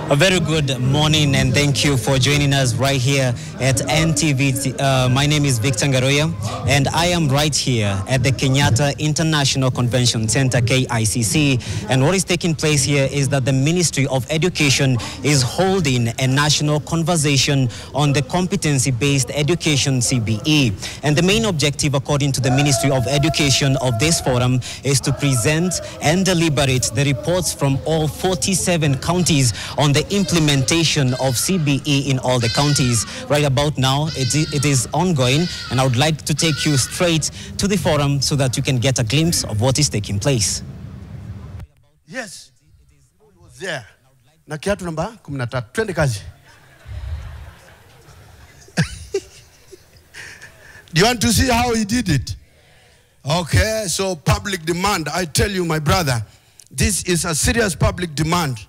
A very good morning and thank you for joining us right here at NTV. My name is Victor Ngaroya and I am right here at the Kenyatta International Convention Center, KICC. And what is taking place here is that the Ministry of Education is holding a national conversation on the competency-based education, CBE. And the main objective, according to the Ministry of Education, of this forum is to present and deliberate the reports from all 47 counties on the implementation of CBE in all the counties. Right about now, it is ongoing, and I would like to take you straight to the forum so that you can get a glimpse of what is taking place. Yes, it was there. Na kiatu namba 13. Twende kazi. Do you want to see how he did it? Okay, so public demand. I tell you, my brother, this is a serious public demand.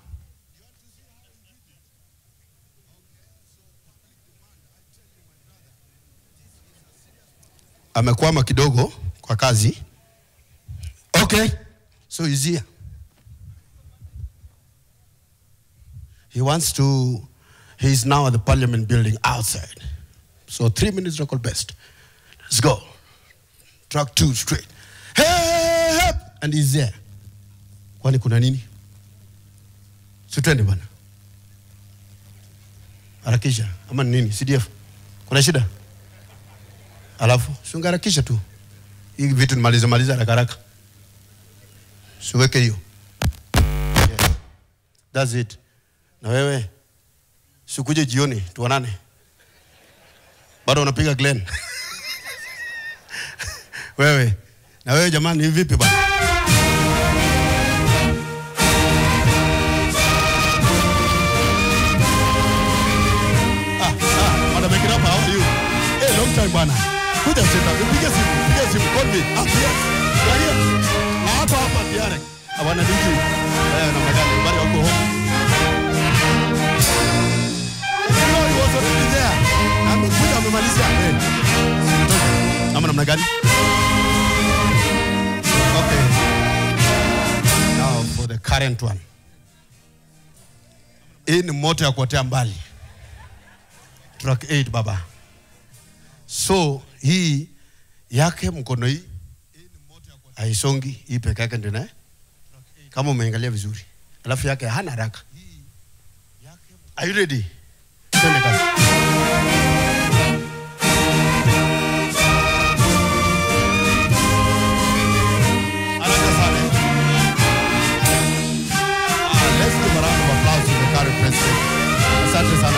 Amekwama kidogo kwa kazi. Okay, so he's here. He's now at the Parliament building outside. So 3 minutes record best. Let's go. Track 2 straight. Hey, hey, and he's there. Kwani kuna nini? Sitwende bana. Harakisha ama nini? CDF. Kuna shida? Alafu sungarakisha tu. Hii vitu nimaliza haraka. Siweke hiyo. Yeah. That's it. Na wewe sikuje jioni tuonane. Bado unapiga Glen. Wewe. Na wewe jamani ni vipi bana? Madam Ekirapa, how are you? Hey, long time bana. Kuja sasa, piga simu, call me. Yes. Hapa tayari. Hawana DJ. Na magari bado wako home. He was already there. Amekuja amemalizia. Namna gani? Okay. Now for the current one. Hii ni moto ya kuotea mbali. Track 8 baba. So hii yake mkono hii haisongi, hii peke yake ndio naye. Kama umeangalia vizuri. Alafu yake hana haraka. Are you ready? Twende kazi. Haraka sana. Let's give a round of applause to the current president. Asante sana.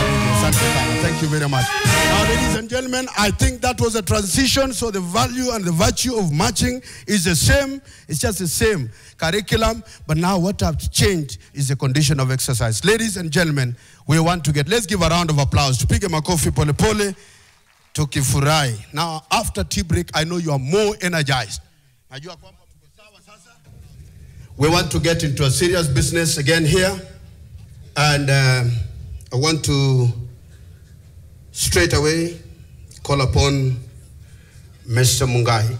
Thank you very much. Now, ladies and gentlemen, I think that was a transition. So the value and the virtue of marching is the same. It's just the same curriculum. But now what has changed is the condition of exercise. Ladies and gentlemen, let's give a round of applause. Tupige makofi pole pole. Tukifurai. Now, after tea break, I know you are more energized. We want to get into a serious business again here. And I want to straight away call upon Mr. Mungai.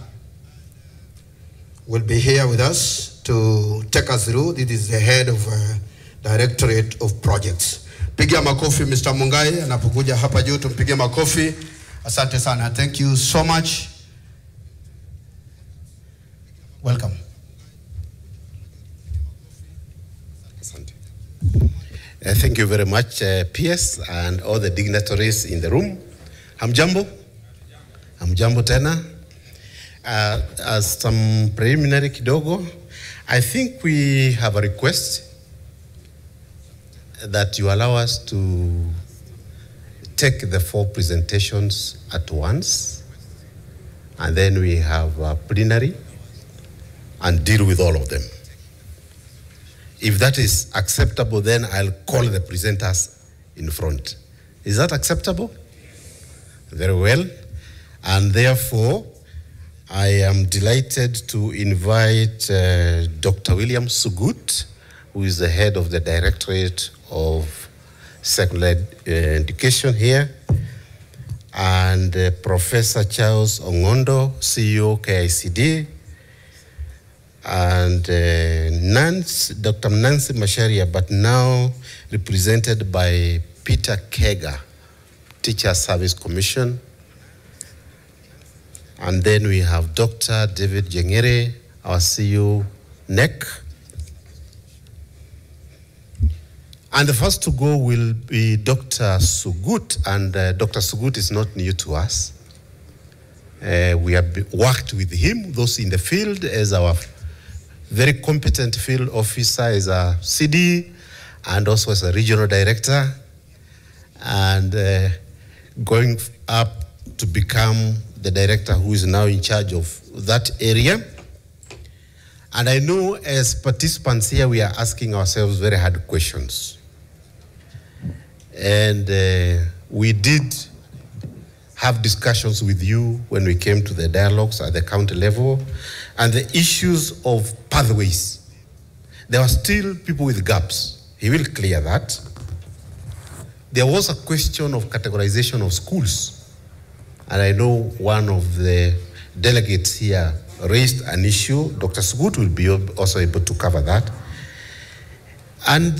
Will be here with us to take us through. This is the head of Directorate of Projects. Pigia makofi Mr. Mungai, anapokuja hapa juu tumpigie makofi. Asante sana. Thank you so much. Welcome. Asante. Thank you very much, PS and all the dignitaries in the room. Hamjambo? Hamjambo tena. As some preliminary kidogo, I think we have a request that you allow us to take the 4 presentations at once, and then we have a plenary and deal with all of them. If that is acceptable, then I'll call the presenters in front. Is that acceptable? Very well. And therefore, I am delighted to invite Dr. William Sugut, who is the head of the Directorate of Secondary Education here, and Professor Charles Ongondo, CEO KICD, and Dr. Nancy Masharia, but now represented by Peter Kega, Teacher Service Commission. And then we have Dr. David Jengere, our CEO, NEC. And the first to go will be Dr. Sugut, and Dr. Sugut is not new to us. We have worked with him, those in the field, as our very competent field officer, as a CD, and also as a regional director, and going up to become the director who is now in charge of that area. And I know as participants here, we are asking ourselves very hard questions. And we did have discussions with you when we came to the dialogues at the county level, and the issues of pathways. There were still people with gaps. He will clear that. There was a question of categorization of schools, and I know one of the delegates here raised an issue. Dr. Sugut will be also able to cover that. And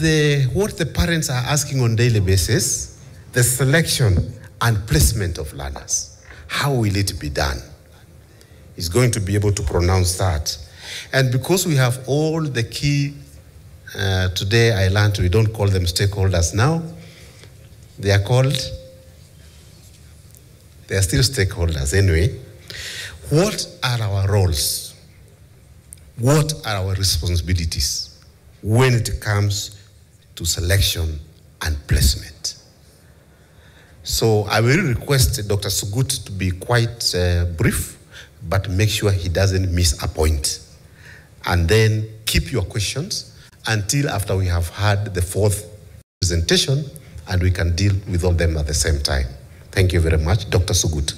what the parents are asking on a daily basis, the selection and placement of learners. How will it be done? He's going to be able to pronounce that. And because we have all the key, today I learned we don't call them stakeholders now. They are still stakeholders anyway. What are our roles? What are our responsibilities when it comes to selection and placement? So I will request Dr. Sugut to be quite brief, but make sure he doesn't miss a point. And then keep your questions until after we have had the fourth presentation, and we can deal with all of them at the same time. Thank you very much. Dr. Sugut.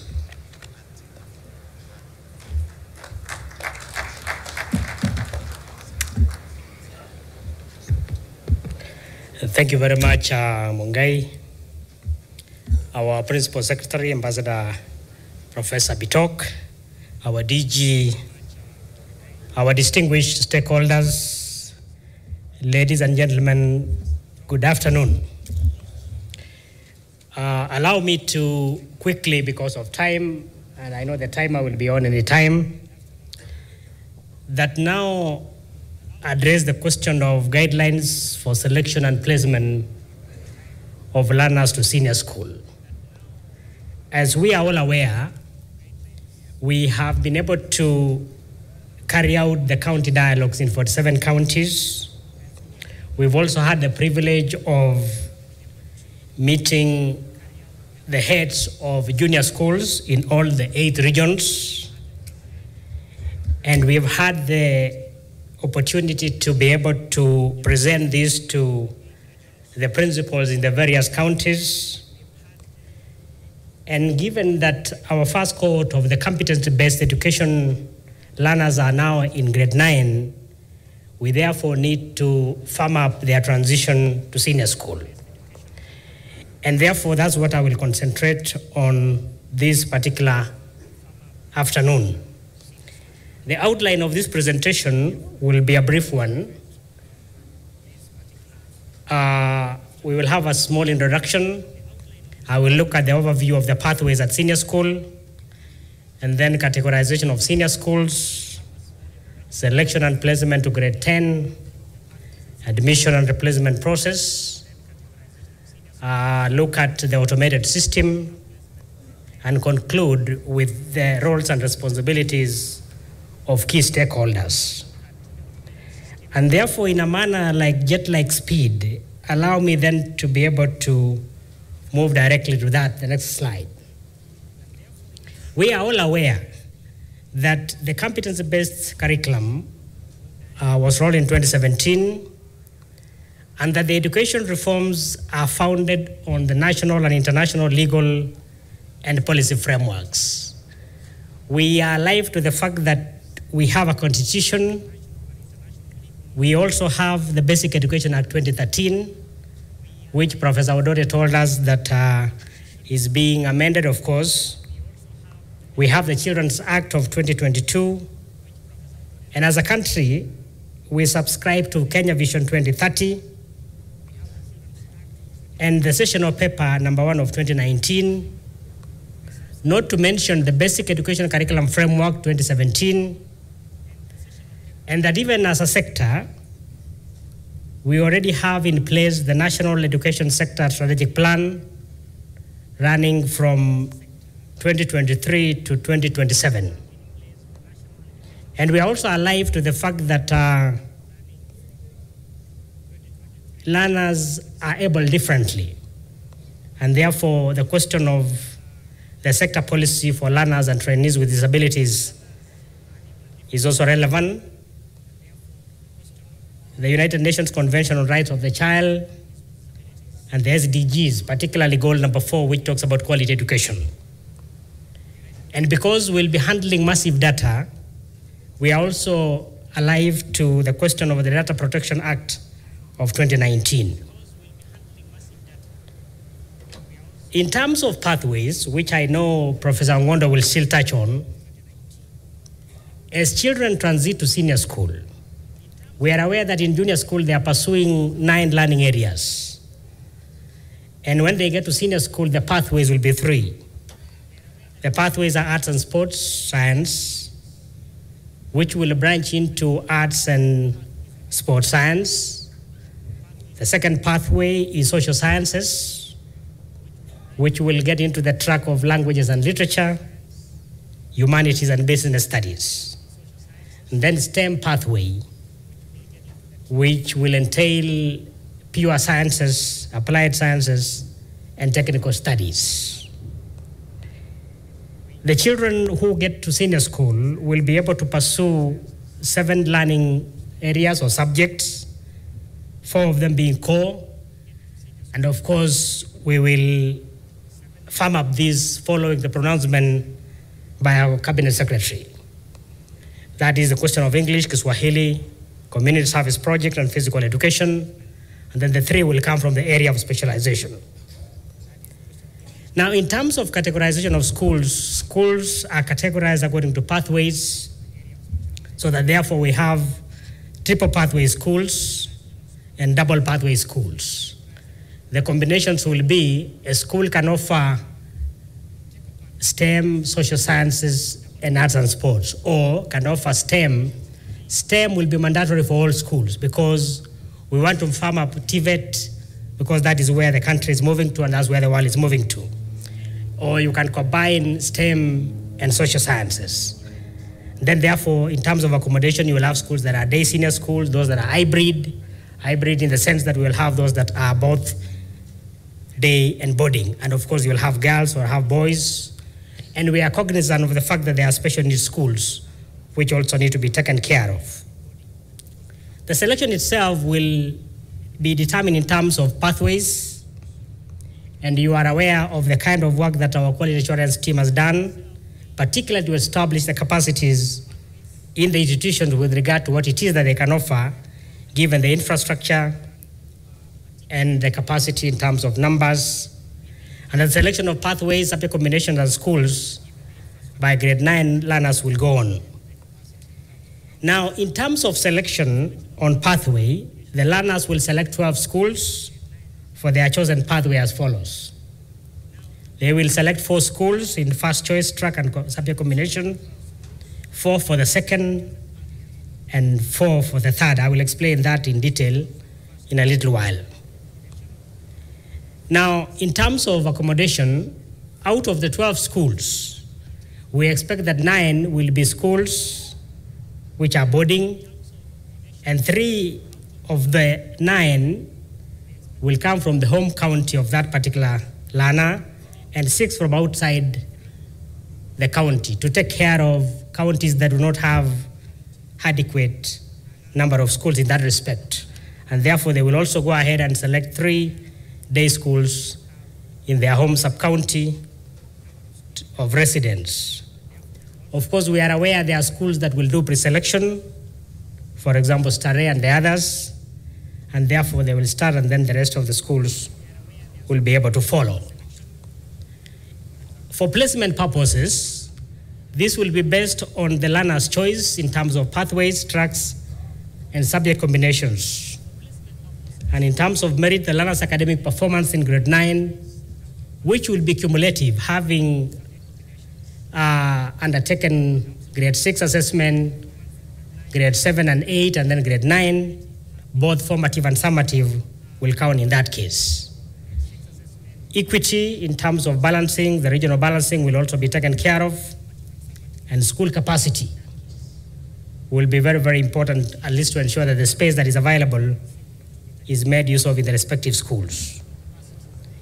Thank you very much, Mungai. Our Principal Secretary, Ambassador Professor Bitok, our DG, our distinguished stakeholders, ladies and gentlemen, good afternoon. Allow me to quickly, because of time, and I know the timer will be on any time, that now address the question of guidelines for selection and placement of learners to senior school. As we are all aware, we have been able to carry out the county dialogues in 47 counties. We've also had the privilege of meeting the heads of junior schools in all the 8 regions. And we've had the opportunity to be able to present this to the principals in the various counties. And given that our first cohort of the competency-based education learners are now in grade 9, we therefore need to firm up their transition to senior school. And therefore, that's what I will concentrate on this particular afternoon. The outline of this presentation will be a brief one. We will have a small introduction. I will look at the overview of the pathways at senior school, and then categorization of senior schools, selection and placement to grade 10, admission and replacement process, look at the automated system, and conclude with the roles and responsibilities of key stakeholders. And therefore, in a manner like jet-like speed, allow me then to be able to move directly to that, the next slide. We are all aware that the competency-based curriculum was rolled in 2017, and that the education reforms are founded on the national and international legal and policy frameworks. We are alive to the fact that we have a constitution. We also have the Basic Education Act 2013, which Professor Odore told us that is being amended, of course. We have the Children's Act of 2022, And as a country, we subscribe to Kenya Vision 2030 and the sessional paper number 1 of 2019, not to mention the Basic Education Curriculum Framework 2017, and that even as a sector, we already have in place the National Education Sector Strategic Plan running from 2023 to 2027. And we are also alive to the fact that learners are able differently. And therefore, the question of the sector policy for learners and trainees with disabilities is also relevant. The United Nations Convention on Rights of the Child and the SDGs, particularly goal number 4, which talks about quality education. And because we'll be handling massive data, we are also alive to the question of the Data Protection Act of 2019. In terms of pathways, which I know Professor Ngondo will still touch on, as children transit to senior school, we are aware that in junior school they are pursuing 9 learning areas. And when they get to senior school, the pathways will be 3. The pathways are arts and sports science, which will branch into arts and sports science. The second pathway is social sciences, which will get into the track of languages and literature, humanities and business studies. And then STEM pathway, which will entail pure sciences, applied sciences, and technical studies. The children who get to senior school will be able to pursue 7 learning areas or subjects, 4 of them being core. And of course, we will firm up these following the pronouncement by our Cabinet Secretary. That is the question of English, Kiswahili, community service project, and physical education. And then the 3 will come from the area of specialization. Now, in terms of categorization of schools, schools are categorized according to pathways, so that therefore we have triple pathway schools and double pathway schools. The combinations will be a school can offer STEM, social sciences, and arts and sports, or can offer STEM. STEM will be mandatory for all schools because we want to firm up TVET because that is where the country is moving to and that's where the world is moving to. Or you can combine STEM and social sciences. Then therefore, in terms of accommodation, you will have schools that are day senior schools, those that are hybrid in the sense that we will have those that are both day and boarding. And of course, you will have girls or have boys. And we are cognizant of the fact that there are special needs schools, which also need to be taken care of. The selection itself will be determined in terms of pathways, and you are aware of the kind of work that our quality assurance team has done, particularly to establish the capacities in the institutions with regard to what it is that they can offer, given the infrastructure and the capacity in terms of numbers. And the selection of pathways, subject combinations, and schools by grade 9 learners will go on. Now, in terms of selection on pathway, the learners will select 12 schools for their chosen pathway as follows. They will select 4 schools in first choice track and subject combination, 4 for the second, and 4 for the third. I will explain that in detail in a little while. Now, in terms of accommodation, out of the 12 schools, we expect that 9 will be schools which are boarding, and 3 of the 9 will come from the home county of that particular learner, and 6 from outside the county to take care of counties that do not have adequate number of schools in that respect. And therefore, they will also go ahead and select 3 day schools in their home sub-county of residence. Of course, we are aware there are schools that will do pre-selection, for example, Stare and the others, and therefore they will start and then the rest of the schools will be able to follow. For placement purposes, This will be based on the learner's choice in terms of pathways, tracks, and subject combinations. And in terms of merit, the learner's academic performance in grade 9, which will be cumulative, having undertaken grade 6 assessment, grade 7 and 8, and then grade 9, both formative and summative will count in that case. Equity in terms of balancing, the regional balancing will also be taken care of, and school capacity will be very, very important, at least to ensure that the space that is available is made use of in the respective schools.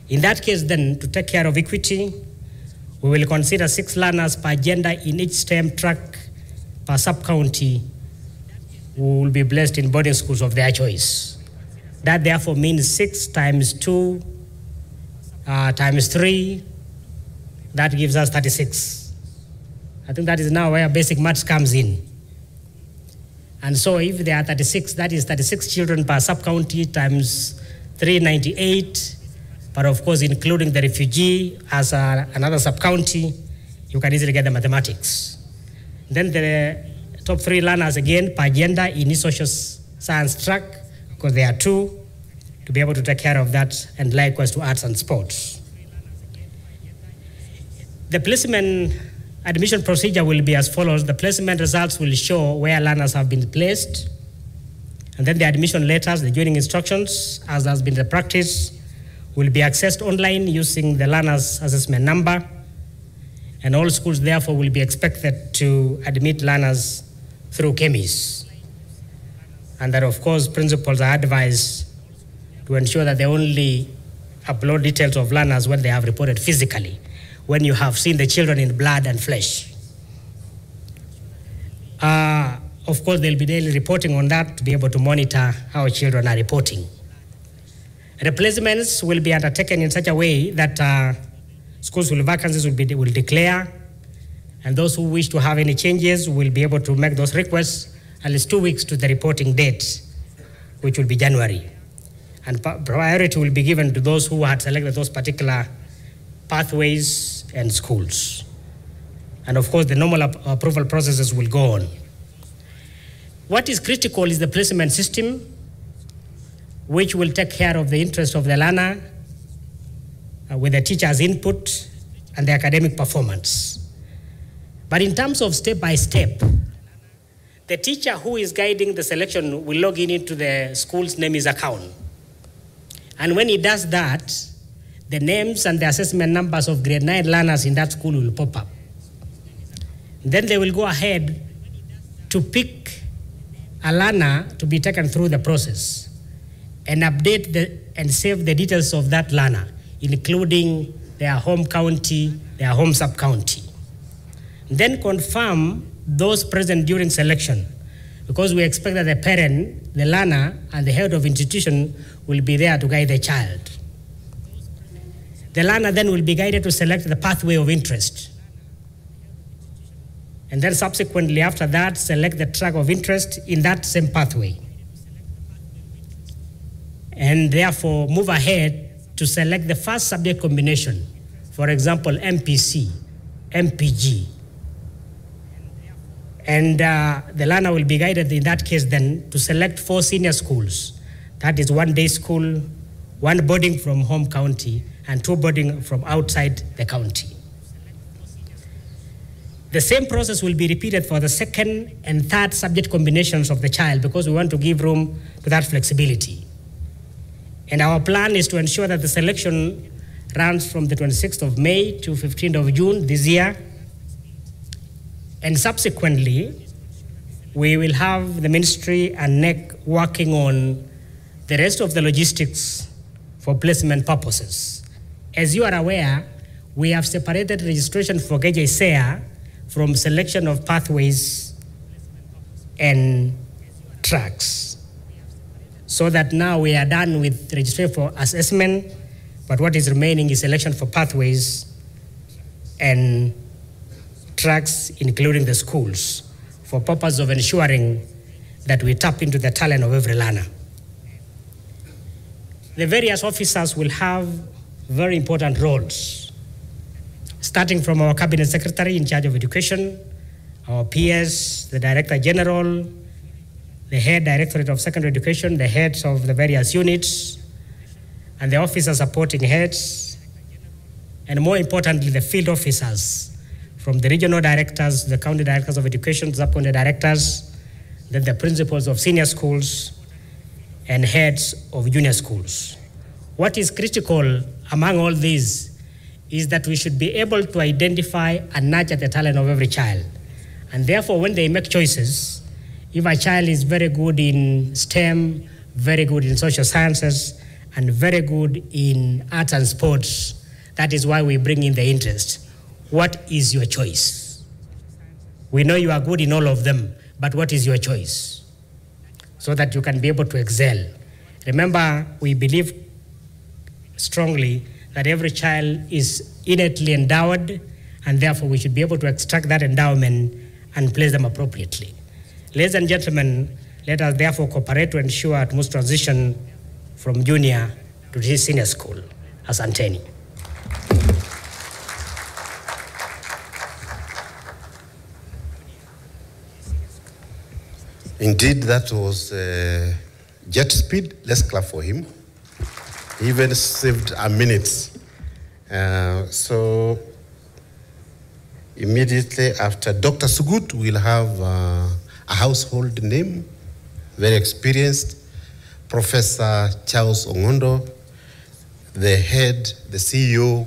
In that case then, to take care of equity, we will consider 6 learners per gender in each STEM track per sub-county who will be placed in boarding schools of their choice. That therefore means 6 times 2 times 3, that gives us 36. I think that is now where basic maths comes in. And so if there are 36, that is 36 children per sub-county times 398, but of course including the refugee as another sub-county, you can easily get the mathematics. Then the top 3 learners again per gender in each social science track, because there are 2, to be able to take care of that, and likewise to arts and sports. The placement admission procedure will be as follows. The placement results will show where learners have been placed, and then the admission letters, the joining instructions, as has been the practice, will be accessed online using the learner's assessment number, and all schools therefore will be expected to admit learners through CBE. And that of course principals are advised to ensure that they only upload details of learners when they have reported physically, when you have seen the children in blood and flesh. Of course, there'll be daily reporting on that to be able to monitor how children are reporting. Replacements will be undertaken in such a way that schools with vacancies will declare, and those who wish to have any changes will be able to make those requests at least 2 weeks to the reporting date, which will be January. And priority will be given to those who had selected those particular pathways and schools. And of course, the normal approval processes will go on. What is critical is the placement system, which will take care of the interest of the learner with the teacher's input and the academic performance. But in terms of step-by-step, the teacher who is guiding the selection will log in into the school's NAMIS account. And when he does that, the names and the assessment numbers of grade 9 learners in that school will pop up. Then they will go ahead to pick a learner to be taken through the process and update and save the details of that learner, including their home county, their home sub-county. Then confirm those present during selection, because we expect that the parent, the learner, and the head of institution will be there to guide the child. The learner then will be guided to select the pathway of interest. And then subsequently after that, select the track of interest in that same pathway. And therefore move ahead to select the first subject combination. For example, MPC, MPG. And the learner will be guided in that case then to select 4 senior schools. That is 1 day school, 1 boarding from home county, and 2 boarding from outside the county. The same process will be repeated for the 2nd and 3rd subject combinations of the child, because we want to give room to that flexibility. And our plan is to ensure that the selection runs from the 26th of May to 15th of June this year. And subsequently, we will have the ministry and NEC working on the rest of the logistics for placement purposes. As you are aware, we have separated registration for KJSEA from selection of pathways and tracks, so that now we are done with registration for assessment, but what is remaining is selection for pathways and tracks, including the schools, for purpose of ensuring that we tap into the talent of every learner. The various officers will have very important roles, starting from our Cabinet Secretary in charge of education, our PS, the Director General, the Head Directorate of Secondary Education, the heads of the various units, and the officer supporting heads, and more importantly, the field officers, from the regional directors, the county directors of education, sub-county directors, then the principals of senior schools, and heads of junior schools. What is critical among all these is that we should be able to identify and nurture the talent of every child. And therefore, when they make choices, if a child is very good in STEM, very good in social sciences, and very good in arts and sports, that is why we bring in the interest. What is your choice? We know you are good in all of them, but what is your choice? So that you can be able to excel. Remember, we believe strongly that every child is innately endowed, and therefore we should be able to extract that endowment and place them appropriately. Ladies and gentlemen, let us therefore cooperate to ensure a smooth transition from junior to his senior school. Asanteni. Indeed, that was jet speed. Let's clap for him. He even saved a minute. So immediately after Dr. Sugut, we'll have a household name, very experienced, Professor Charles Ongondo, the head, the CEO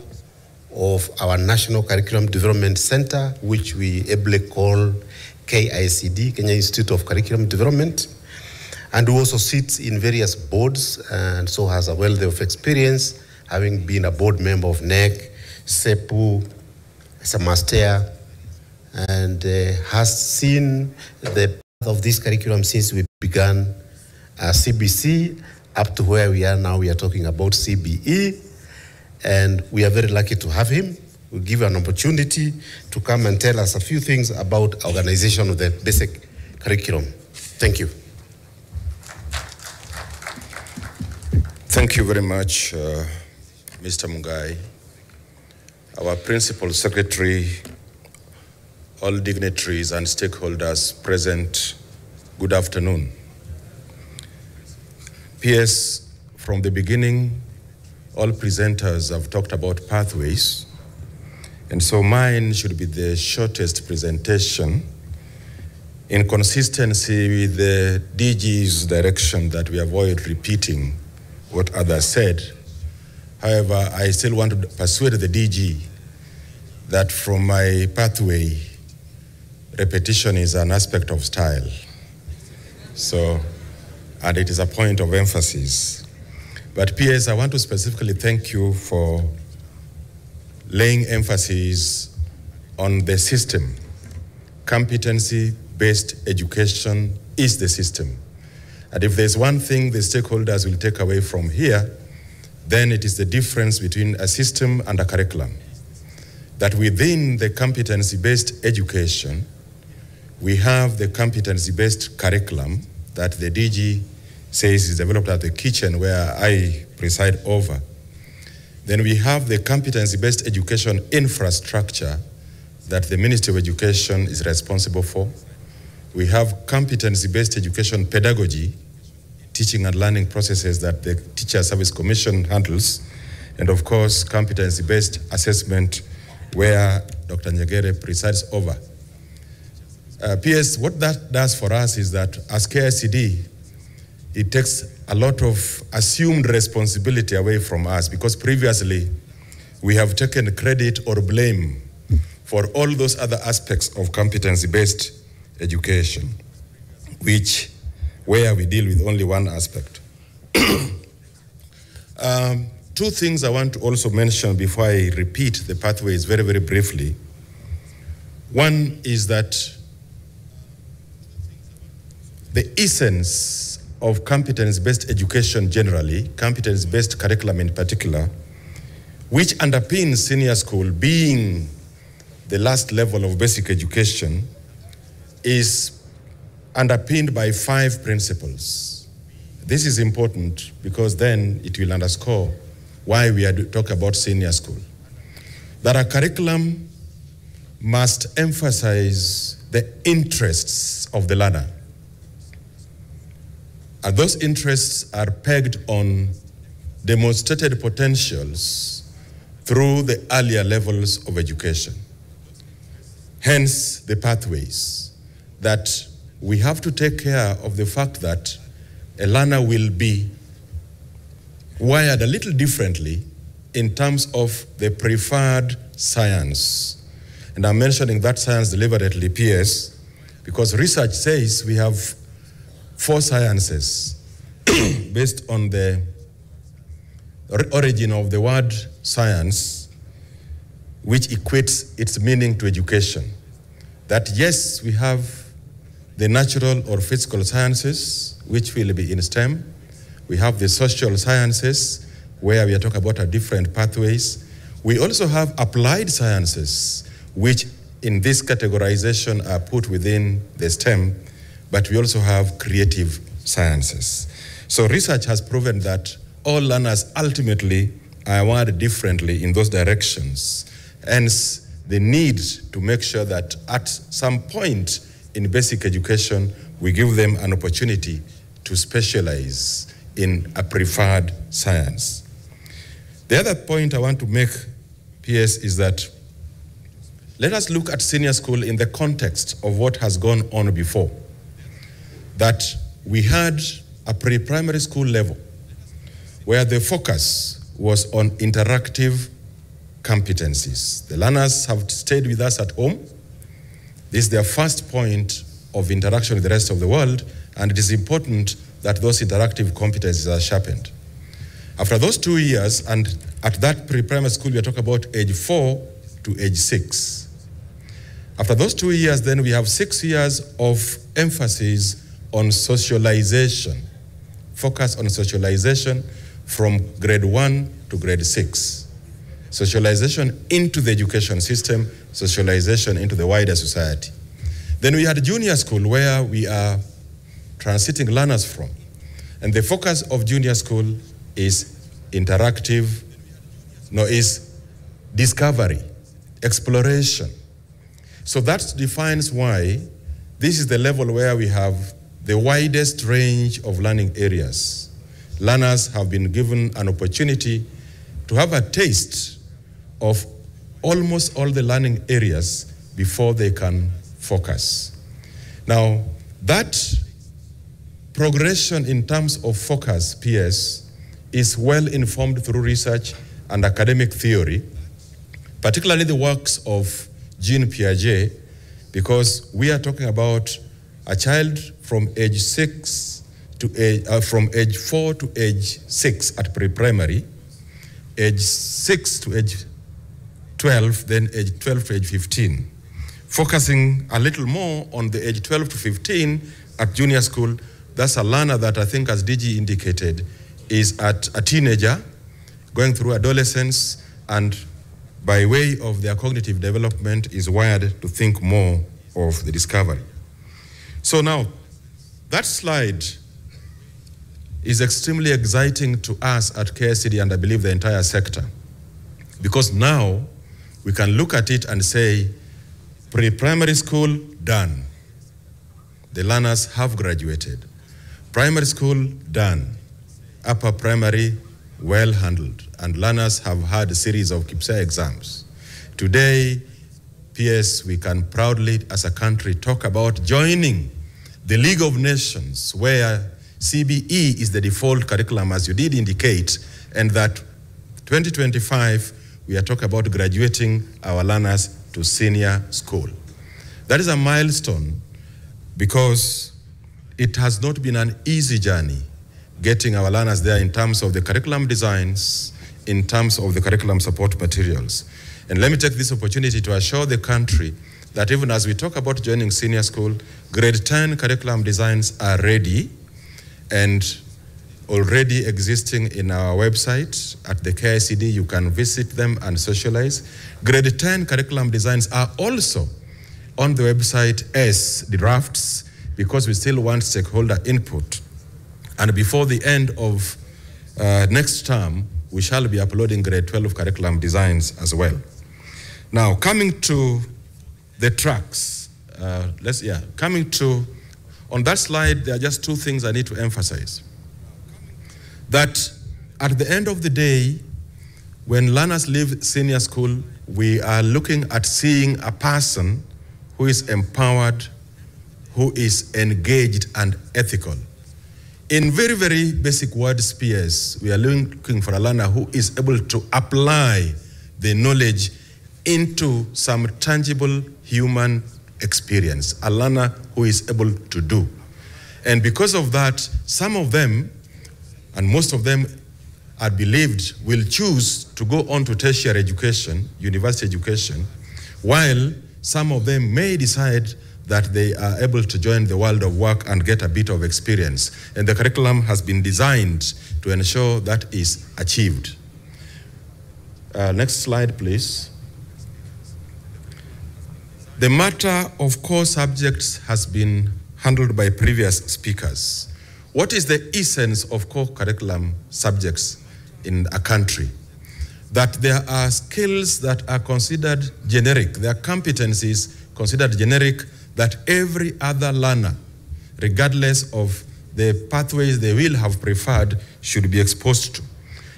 of our National Curriculum Development Center, which we ably call KICD, Kenya Institute of Curriculum Development, and who also sits in various boards and so has a wealth of experience, having been a board member of NEC, SEPU, Samastea, and has seen the path of this curriculum since we began CBC up to where we are now. We are talking about CBE, and we are very lucky to have him. We'll give you an opportunity to come and tell us a few things about organization of the basic curriculum. Thank you. Thank you very much, Mr. Mugai, our Principal Secretary, all dignitaries and stakeholders present, good afternoon. PS, from the beginning, all presenters have talked about pathways, and so mine should be the shortest presentation in consistency with the DG's direction that we avoid repeating what others said. However, I still want to persuade the DG that from my pathway, repetition is an aspect of style. So, and it is a point of emphasis. But PS, I want to specifically thank you for laying emphasis on the system. Competency-based education is the system. And if there's one thing the stakeholders will take away from here, then it is the difference between a system and a curriculum. That within the competency-based education, we have the competency-based curriculum that the DG says is developed at the kitchen where I preside over. Then we have the competency-based education infrastructure that the Ministry of Education is responsible for. We have competency-based education pedagogy, teaching and learning processes that the Teacher Service Commission handles, and of course, competency-based assessment where Dr. Nyegere presides over. PS, what that does for us is that as KICD, it takes a lot of assumed responsibility away from us, because previously we have taken credit or blame for all those other aspects of competency-based education, where we deal with only one aspect. Two things I want to also mention before I repeat the pathways very, very briefly. One is that the essence of competence-based education generally, competence-based curriculum in particular, which underpins senior school being the last level of basic education, is underpinned by 5 principles. This is important because then it will underscore why we are talking about senior school. that a curriculum must emphasize the interests of the learner. And those interests are pegged on demonstrated potentials through the earlier levels of education. Hence, the pathways that we have to take care of the fact that a learner will be wired a little differently in terms of the preferred science. And I'm mentioning that science deliberately, PS, because research says we have 4 sciences based on the origin of the word science, which equates its meaning to education. That yes, we have the natural or physical sciences, which will be in STEM. We have the social sciences, where we are talking about different pathways. We also have applied sciences, which in this categorization are put within the STEM, but we also have creative sciences. So research has proven that all learners ultimately are wired differently in those directions. Hence, the need to make sure that at some point in basic education, we give them an opportunity to specialize in a preferred science. The other point I want to make, PS, is that let us look at senior school in the context of what has gone on before. That we had a pre-primary school level where the focus was on interactive competencies. The learners have stayed with us at home. This is their first point of interaction with the rest of the world, and it is important that those interactive competencies are sharpened. After those 2 years, and at that pre-primary school, we are talking about age 4 to age 6. After those 2 years, then we have 6 years of emphasis on socialization, focus on socialization from grade 1 to grade 6. Socialization into the education system, socialization into the wider society. Then we had junior school, where we are transiting learners from. And the focus of junior school is interactive, is discovery, exploration. So that defines why this is the level where we have the widest range of learning areas. Learners have been given an opportunity to have a taste of almost all the learning areas before they can focus. Now, that progression in terms of focus, PS, is well informed through research and academic theory, particularly the works of Jean Piaget, because we are talking about a child from age 6 to from age 4 to age 6 at pre-primary, age 6 to age 12, then age 12 to age 15. Focusing a little more on the age 12 to 15 at junior school, that's a learner that I think, as DG indicated, is at a teenager, going through adolescence, and by way of their cognitive development is wired to think more of the discovery. So now, that slide is extremely exciting to us at KSCD, and I believe the entire sector, because now we can look at it and say, pre-primary school, done. The learners have graduated. Primary school, done. Upper primary, well handled, and learners have had a series of KPSEA exams. Today, PS, we can proudly, as a country, talk about joining the League of Nations, where CBE is the default curriculum, as you did indicate, and that 2025, we are talking about graduating our learners to senior school. That is a milestone because it has not been an easy journey getting our learners there in terms of the curriculum designs, in terms of the curriculum support materials. And let me take this opportunity to assure the country that even as we talk about joining senior school, grade 10 curriculum designs are ready and already existing in our website at the KICD. You can visit them and socialize. Grade 10 curriculum designs are also on the website as drafts because we still want stakeholder input. And before the end of next term, we shall be uploading grade 12 curriculum designs as well. Now, coming to the tracks, on that slide, there are just two things I need to emphasize. That at the end of the day, when learners leave senior school, we are looking at seeing a person who is empowered, who is engaged and ethical. In very, very basic word spheres, we are looking for a learner who is able to apply the knowledge into some tangible human experience, a learner who is able to do. And because of that, some of them, and most of them are believed, will choose to go on to tertiary education, university education, while some of them may decide that they are able to join the world of work and get a bit of experience. And the curriculum has been designed to ensure that is achieved. Next slide, please. The matter of core subjects has been handled by previous speakers. What is the essence of core curriculum subjects in a country? That there are skills that are considered generic, there are competencies considered generic that every other learner, regardless of the pathways they will have preferred, should be exposed to.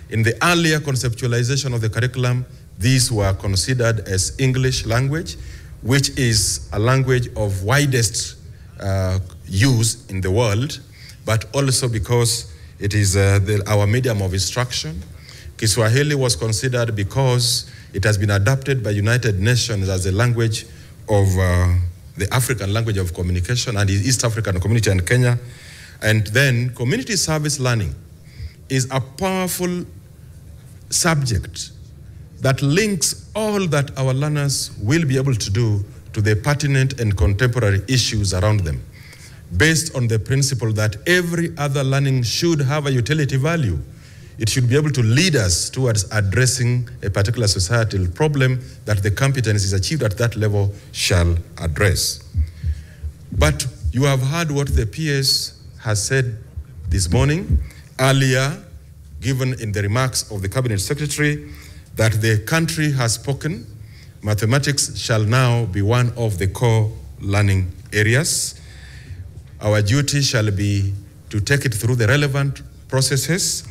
In the earlier conceptualization of the curriculum, these were considered as English language, which is a language of widest use in the world, but also because it is our medium of instruction. Kiswahili was considered because it has been adopted by United Nations as a language of the African language of communication and the East African community and Kenya. And then community service learning is a powerful subject that links all that our learners will be able to do to the pertinent and contemporary issues around them, based on the principle that every other learning should have a utility value. It should be able to lead us towards addressing a particular societal problem that the competencies achieved at that level shall address. But you have heard what the PS has said this morning, earlier given in the remarks of the Cabinet Secretary, that the country has spoken. Mathematics shall now be one of the core learning areas. Our duty shall be to take it through the relevant processes,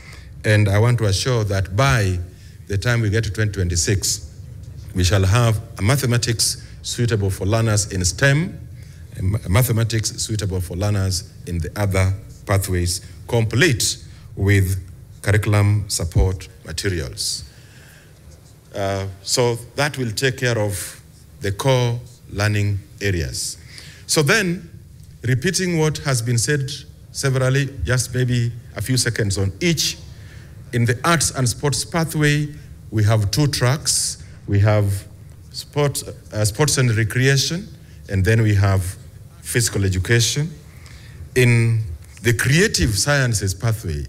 and I want to assure that by the time we get to 2026, we shall have a mathematics suitable for learners in STEM, and mathematics suitable for learners in the other pathways, complete with curriculum support materials. So that will take care of the core learning areas. So then, repeating what has been said severally, just maybe a few seconds on each. In the arts and sports pathway, we have two tracks. We have sports and recreation, and then we have physical education. In the creative sciences pathway,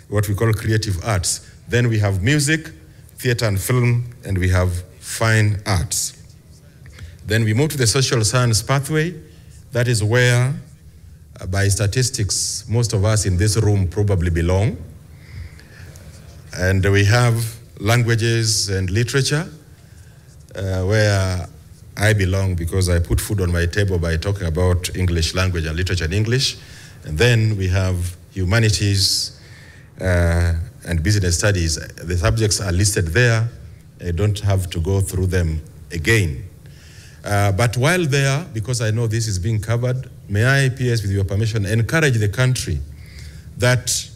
what we call creative arts, then we have music, theater and film, and we have fine arts. Then we move to the social science pathway. That is where, by statistics, most of us in this room probably belong. And we have languages and literature, where I belong because I put food on my table by talking about English language and literature in English. And then we have humanities and business studies. The subjects are listed there. I don't have to go through them again. But while there, because I know this is being covered, may I, PS, with your permission, encourage the country that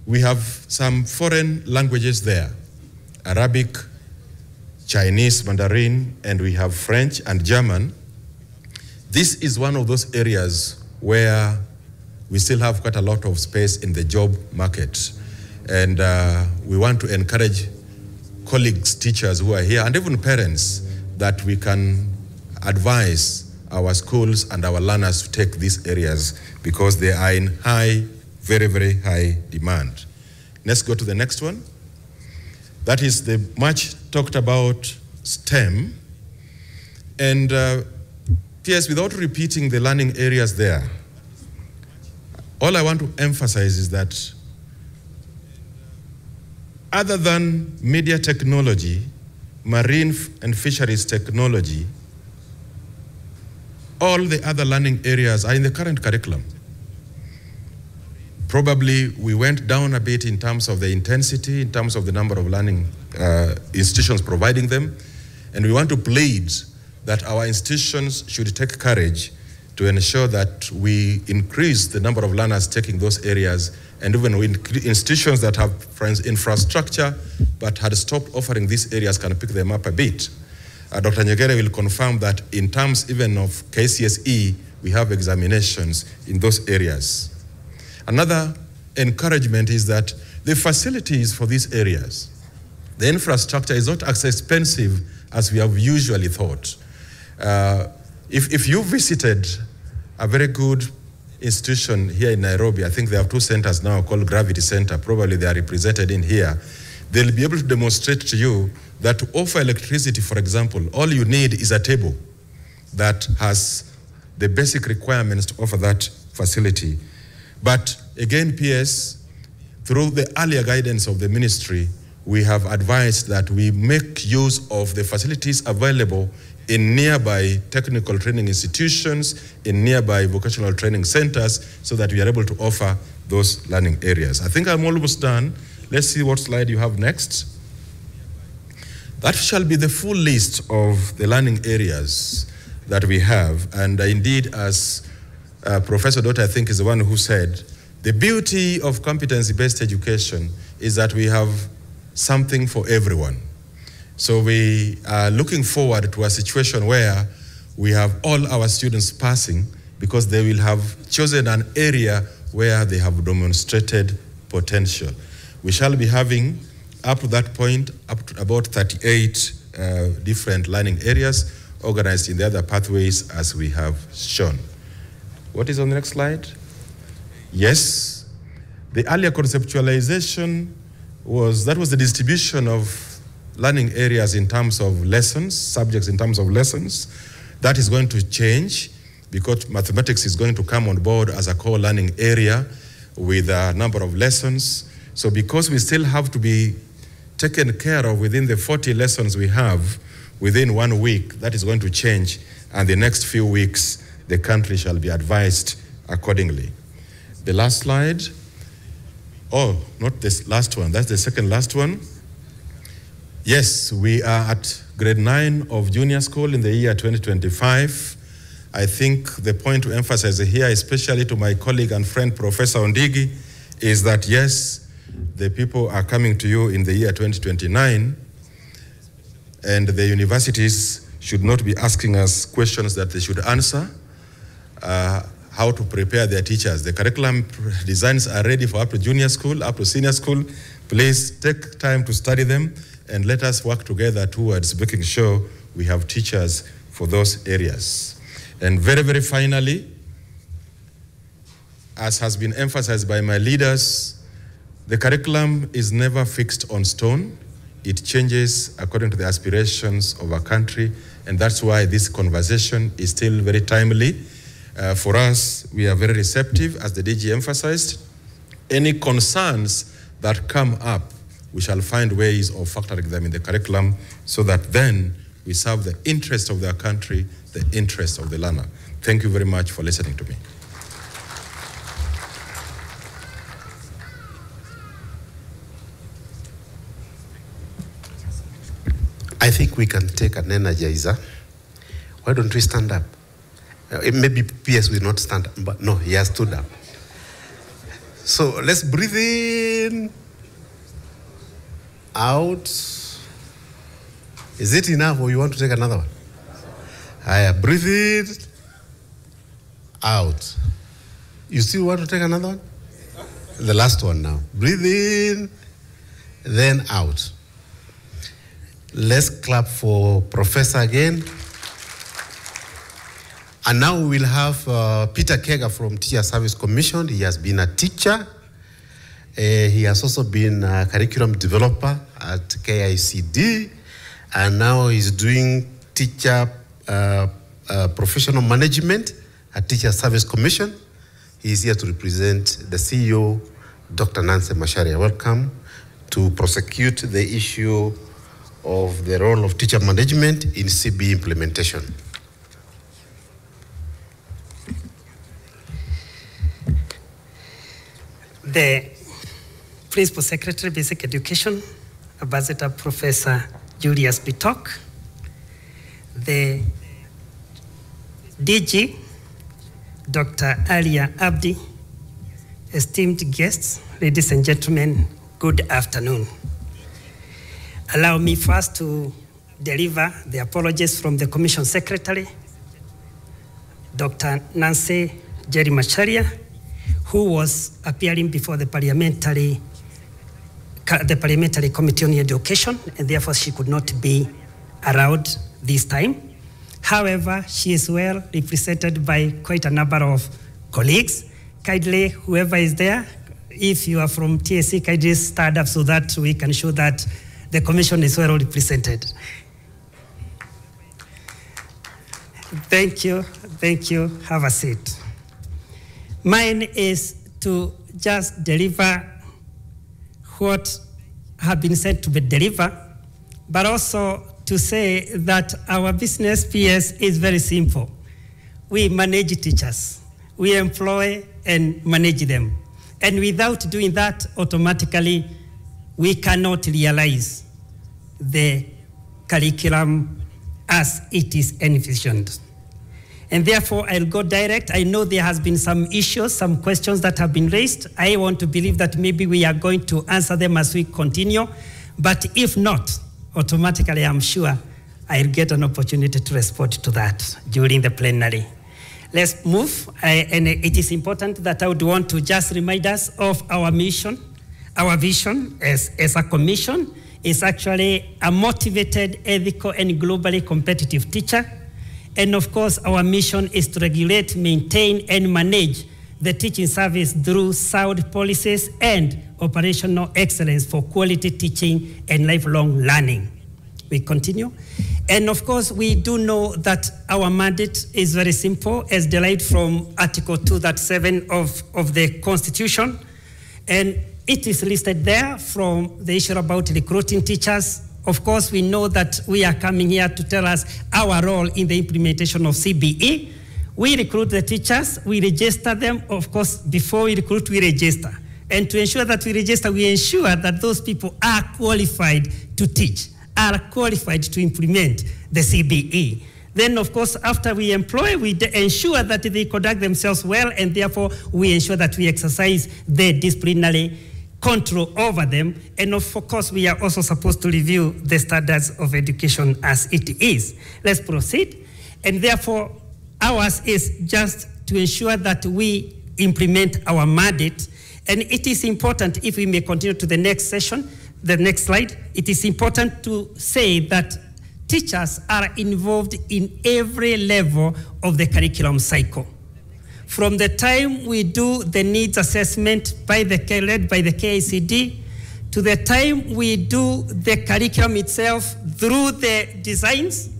we have some foreign languages there, Arabic, Chinese, Mandarin, and we have French and German. This is one of those areas where we still have quite a lot of space in the job market. And we want to encourage colleagues, teachers who are here, and even parents, that we can advise our schools and our learners to take these areas because they are in high, very, very high demand. Let's go to the next one. That is the much talked about STEM. And PS, without repeating the learning areas there, all I want to emphasize is that other than media technology, marine and fisheries technology, all the other learning areas are in the current curriculum. Probably we went down a bit in terms of the intensity, in terms of the number of learning institutions providing them, and we want to plead that our institutions should take courage to ensure that we increase the number of learners taking those areas, and even institutions that have infrastructure but had stopped offering these areas can pick them up a bit. Dr. Nyegere will confirm that in terms even of KCSE, we have examinations in those areas. Another encouragement is that the facilities for these areas, the infrastructure is not as expensive as we have usually thought. If you visited a very good institution here in Nairobi, I think they have 2 centers now called Gravity Center, probably they are represented in here, they'll be able to demonstrate to you that to offer electricity, for example, all you need is a table that has the basic requirements to offer that facility. But again, PS, through the earlier guidance of the ministry, we have advised that we make use of the facilities available in nearby technical training institutions, in nearby vocational training centers, so that we are able to offer those learning areas. I think I'm almost done. Let's see what slide you have next. That shall be the full list of the learning areas that we have. And indeed, as Professor Dota, I think, is the one who said, the beauty of competency-based education is that we have something for everyone. So we are looking forward to a situation where we have all our students passing because they will have chosen an area where they have demonstrated potential. We shall be having, up to that point, up to about 38 different learning areas organized in the other pathways as we have shown. What is on the next slide? Yes, the earlier conceptualization was the distribution of learning areas in terms of lessons, subjects in terms of lessons. That is going to change because mathematics is going to come on board as a core learning area with a number of lessons. So because we still have to be taken care of within the 40 lessons we have within 1 week, that is going to change, and the next few weeks the country shall be advised accordingly. The last slide. Oh, not this last one, that's the second last one. Yes, we are at grade 9 of junior school in the year 2025. I think the point to emphasize here, especially to my colleague and friend Professor Ondigi, is that yes, the people are coming to you in the year 2029, and the universities should not be asking us questions that they should answer. How to prepare their teachers. The curriculum designs are ready for up to junior school, up to senior school. Please take time to study them and let us work together towards making sure we have teachers for those areas. And very, very finally, as has been emphasized by my leaders, the curriculum is never fixed on stone. It changes according to the aspirations of our country, and that's why this conversation is still very timely. For us, we are very receptive, as the DG emphasized. Any concerns that come up, we shall find ways of factoring them in the curriculum so that then we serve the interest of their country, the interest of the learner. Thank you very much for listening to me. I think we can take an energizer. Why don't we stand up? Maybe PS will not stand up, but no, he has stood up. So let's breathe in, out. Is it enough or you want to take another one? Breathe in, out. You still want to take another one? The last one now. Breathe in, then out. Let's clap for Professor again. And now we will have Peter Kega from Teacher Service Commission. He has been a teacher. He has also been a curriculum developer at KICD. And now he's doing teacher professional management at Teacher Service Commission. He is here to represent the CEO, Dr. Nancy Macharia. Welcome to prosecute the issue of the role of teacher management in CBE implementation. The Principal Secretary, Basic Education, Ambassador Professor Julius Bitok, the DG, Dr. Alia Abdi, esteemed guests, ladies and gentlemen, good afternoon. Allow me first to deliver the apologies from the Commission Secretary, Dr. Nancy Jerry Macharia, who was appearing before the Parliamentary Committee on Education, and therefore she could not be around this time. However, she is well represented by quite a number of colleagues. Kindly, whoever is there, if you are from TSC, kindly stand up so that we can show that the Commission is well represented. Thank you, have a seat. Mine is to just deliver what have been said to be delivered, but also to say that our business PS is very simple. We manage teachers. We employ and manage them. And without doing that, automatically, we cannot realize the curriculum as it is envisioned. And therefore, I'll go direct. I know there has been some issues, some questions that have been raised. I want to believe that maybe we are going to answer them as we continue. But if not, automatically, I'm sure I'll get an opportunity to respond to that during the plenary. Let's move. And it is important that I would want to just remind us of our mission. Our vision as a commission is actually a motivated, ethical, and globally competitive teacher. And of course, our mission is to regulate, maintain, and manage the teaching service through sound policies and operational excellence for quality teaching and lifelong learning. We continue. And of course, we do know that our mandate is very simple, as derived from Article 237 of the Constitution. And it is listed there from the issue about recruiting teachers. Of course, we know that we are coming here to tell us our role in the implementation of CBE. We recruit the teachers, we register them. Of course, before we recruit, we register. And to ensure that we register, we ensure that those people are qualified to teach, are qualified to implement the CBE. Then, of course, after we employ, we ensure that they conduct themselves well, and therefore we ensure that we exercise the disciplinary control over them. And of course, we are also supposed to review the standards of education as it is. Let's proceed. And therefore, ours is just to ensure that we implement our mandate. And it is important, if we may continue to the next session, the next slide, it is important to say that teachers are involved in every level of the curriculum cycle. From the time we do the needs assessment led by the KICD, to the time we do the curriculum itself through the designs,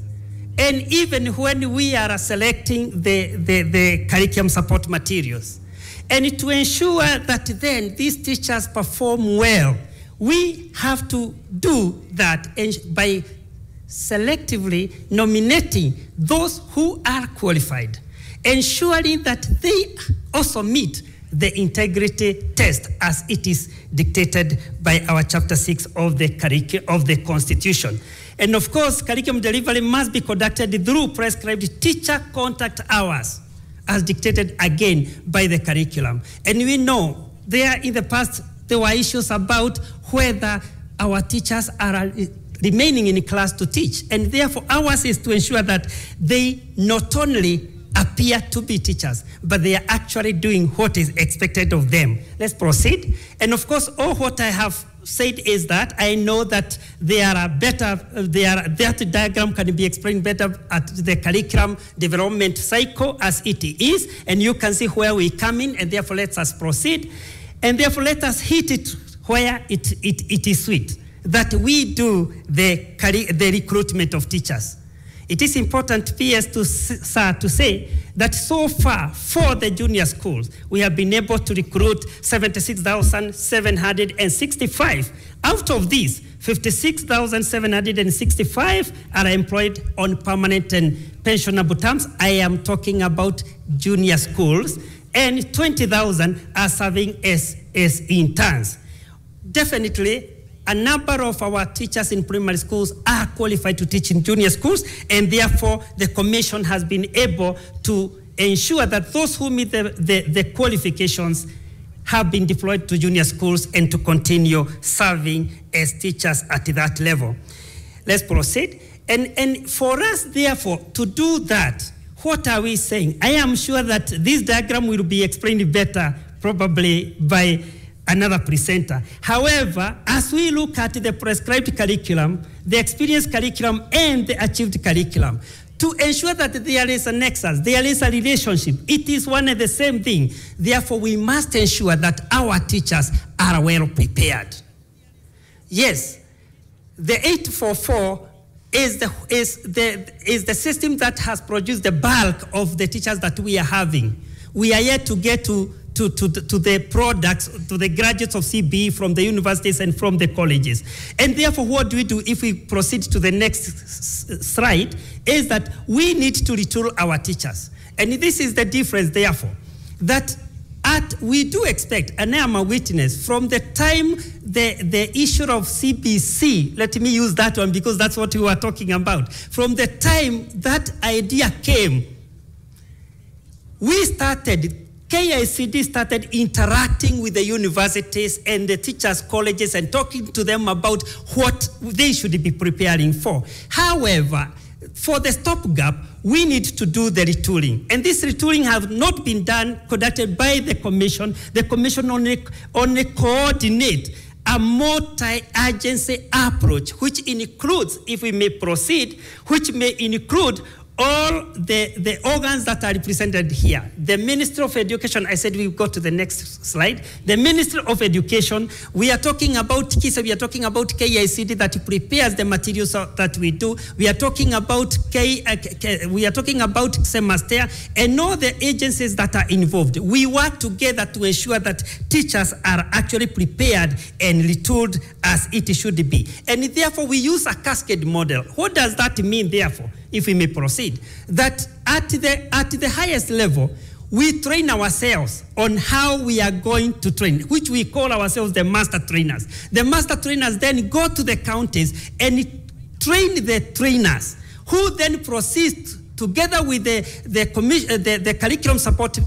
and even when we are selecting the curriculum support materials. And to ensure that then these teachers perform well, we have to do that by selectively nominating those who are qualified, ensuring that they also meet the integrity test as it is dictated by our Chapter 6 of the Constitution. And of course, curriculum delivery must be conducted through prescribed teacher contact hours as dictated again by the curriculum. And we know there in the past, there were issues about whether our teachers are remaining in class to teach. And therefore, ours is to ensure that they not only appear to be teachers, but they are actually doing what is expected of them. Let's proceed. And of course, all what I have said is that I know that that diagram can be explained better at the curriculum development cycle as it is, and you can see where we come in, and therefore let us proceed. And therefore let us hit it where it is sweet, that we do the recruitment of teachers. It is important, PS, to say that so far for the junior schools, we have been able to recruit 76,765. Out of these, 56,765 are employed on permanent and pensionable terms. I am talking about junior schools. And 20,000 are serving as interns. Definitely, a number of our teachers in primary schools are qualified to teach in junior schools, and therefore the commission has been able to ensure that those who meet the qualifications have been deployed to junior schools and to continue serving as teachers at that level. Let's proceed. And for us, therefore, to do that, what are we saying? I am sure that this diagram will be explained better probably by another presenter. However, as we look at the prescribed curriculum, the experienced curriculum, and the achieved curriculum, to ensure that there is a nexus, there is a relationship, it is one and the same thing. Therefore, we must ensure that our teachers are well prepared. Yes, the 844 is the system that has produced the bulk of the teachers that we are having. We are yet to get to the products, to the graduates of CBE from the universities and from the colleges. And therefore, what do we do if we proceed to the next slide is that we need to retool our teachers. And this is the difference, therefore, that we do expect, and I am a witness, from the time the issue of CBC, let me use that one because that's what we were talking about. From the time that idea came, KICD started interacting with the universities and the teachers' colleges and talking to them about what they should be preparing for. However, for the stopgap, we need to do the retooling. And this retooling has not been conducted by the commission. The commission only coordinate a multi-agency approach, which includes, if we may proceed, which may include all the organs that are represented here. The Ministry of Education, I said we go to the next slide. The Ministry of Education, we are talking about KISA, we are talking about KICD that prepares the materials that we do. We are talking about Semester and all the agencies that are involved. We work together to ensure that teachers are actually prepared and retooled as it should be. And therefore we use a cascade model. What does that mean, therefore? If we may proceed, that at the highest level, we train ourselves on how we are going to train, which we call ourselves the master trainers. The master trainers then go to the counties and train the trainers, who then proceed together with the curriculum support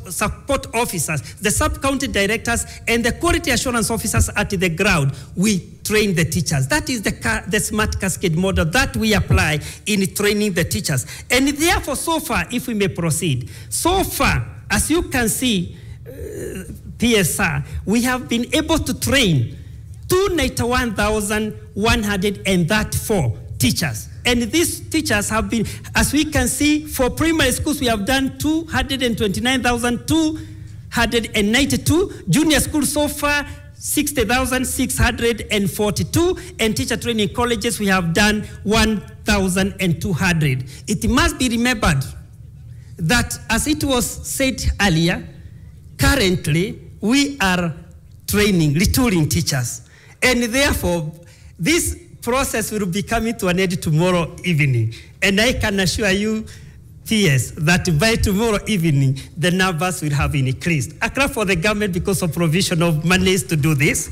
officers, the sub-county directors, and the quality assurance officers at the ground. We train the teachers. That is the smart cascade model that we apply in training the teachers. And therefore, so far, if we may proceed, so far, as you can see, PSR, we have been able to train 291,134 teachers. And these teachers have been, as we can see, for primary schools, we have done 229,292. Junior schools so far, 60,642. And teacher training colleges, we have done 1,200. It must be remembered that, as it was said earlier, currently we are retooling teachers. And therefore, this process will be coming to an end tomorrow evening. And I can assure you, PS, that by tomorrow evening, the numbers will have increased. A clap for the government because of provision of monies to do this.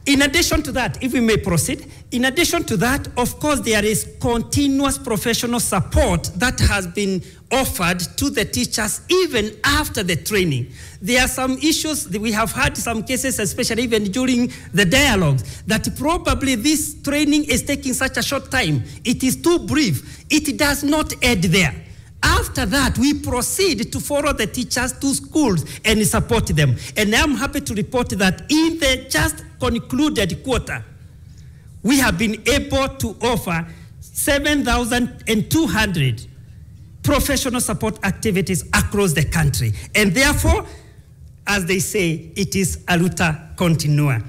In addition to that, if we may proceed, in addition to that, of course, there is continuous professional support that has been offered to the teachers even after the training. There are some issues that we have had some cases, especially even during the dialogues, that probably this training is taking such a short time. It is too brief. It does not end there. After that, we proceed to follow the teachers to schools and support them. And I'm happy to report that in the just concluded quarter, we have been able to offer 7,200 professional support activities across the country. And therefore, as they say, it is a luta continua.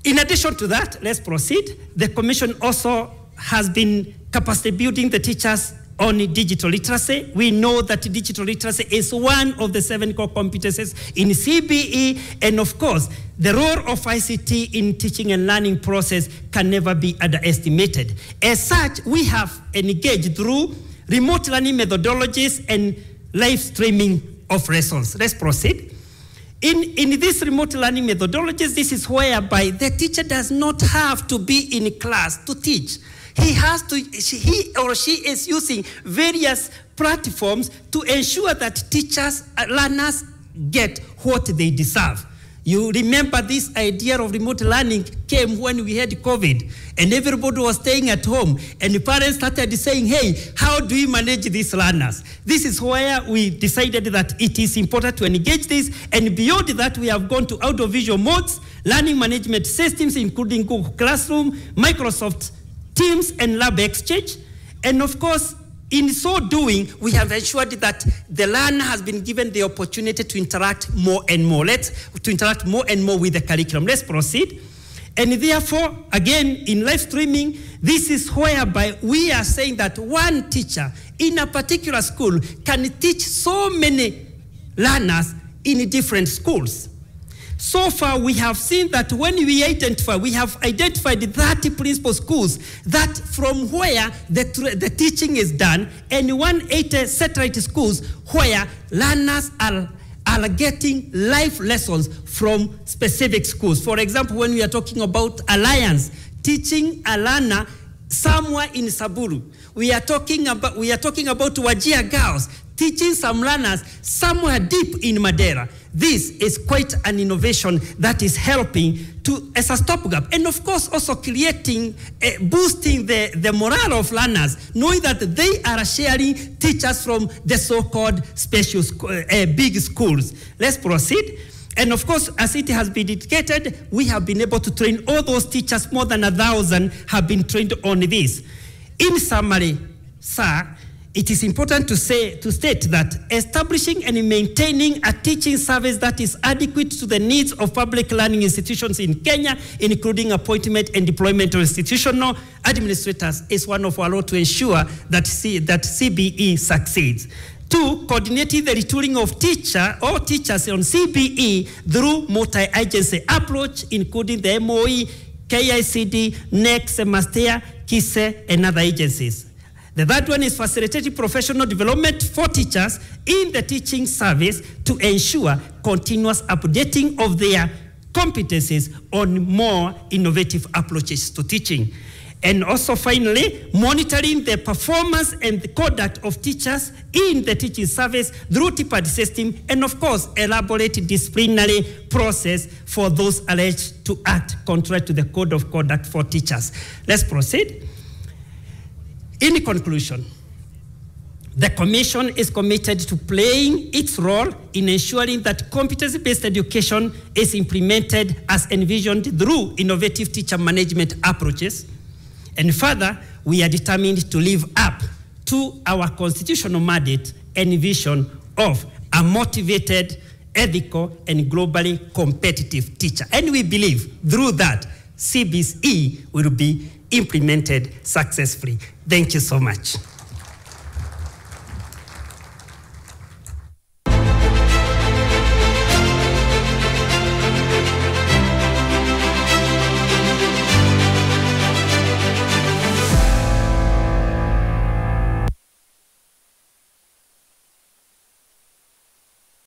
In addition to that, let's proceed. The Commission also has been capacity building the teachers on digital literacy. We know that digital literacy is one of the 7 core competencies in CBE, and of course, the role of ICT in teaching and learning process can never be underestimated. As such, we have engaged through remote learning methodologies and live streaming of lessons. Let's proceed. In these remote learning methodologies, this is whereby the teacher does not have to be in class to teach. He or she is using various platforms to ensure that learners get what they deserve. You remember this idea of remote learning came when we had COVID and everybody was staying at home and the parents started saying, hey, how do we manage these learners? This is where we decided that it is important to engage this, and beyond that we have gone to audiovisual modes, learning management systems including Google Classroom, Microsoft Teams and Lab Exchange, and of course in so doing, we have ensured that the learner has been given the opportunity to interact more and more. To interact more and more with the curriculum. Let's proceed. And therefore, again, in live streaming, this is whereby we are saying that one teacher in a particular school can teach so many learners in different schools. So far, we have seen that when we have identified 30 principal schools that from where the teaching is done, and 180 satellite schools where learners are getting live lessons from specific schools. For example, when we are talking about Alliance, teaching a learner somewhere in Saburu. We are talking about Wajir girls, teaching some learners somewhere deep in Madeira. This is quite an innovation that is helping as a stopgap, and of course also boosting the morale of learners, knowing that they are sharing teachers from the so-called special big schools. Let's proceed. And of course, as it has been indicated, we have been able to train all those teachers. More than 1,000 have been trained on this. In summary, sir, it is important to state that establishing and maintaining a teaching service that is adequate to the needs of public learning institutions in Kenya, including appointment and deployment of institutional administrators, is one of our roles to ensure that CBE succeeds. 2, coordinating the retooling of teachers on CBE through multi-agency approach, including the MOE, KICD, NEC, Semastea, KISE, and other agencies. The third one is facilitating professional development for teachers in the teaching service to ensure continuous updating of their competencies on more innovative approaches to teaching. And also finally, monitoring the performance and the conduct of teachers in the teaching service through TPAD system, and of course, elaborate disciplinary process for those alleged to act contrary to the code of conduct for teachers. Let's proceed. In conclusion, the Commission is committed to playing its role in ensuring that competency-based education is implemented as envisioned through innovative teacher management approaches. And further, we are determined to live up to our constitutional mandate and vision of a motivated, ethical, and globally competitive teacher. And we believe through that, CBE will be implemented successfully. Thank you so much.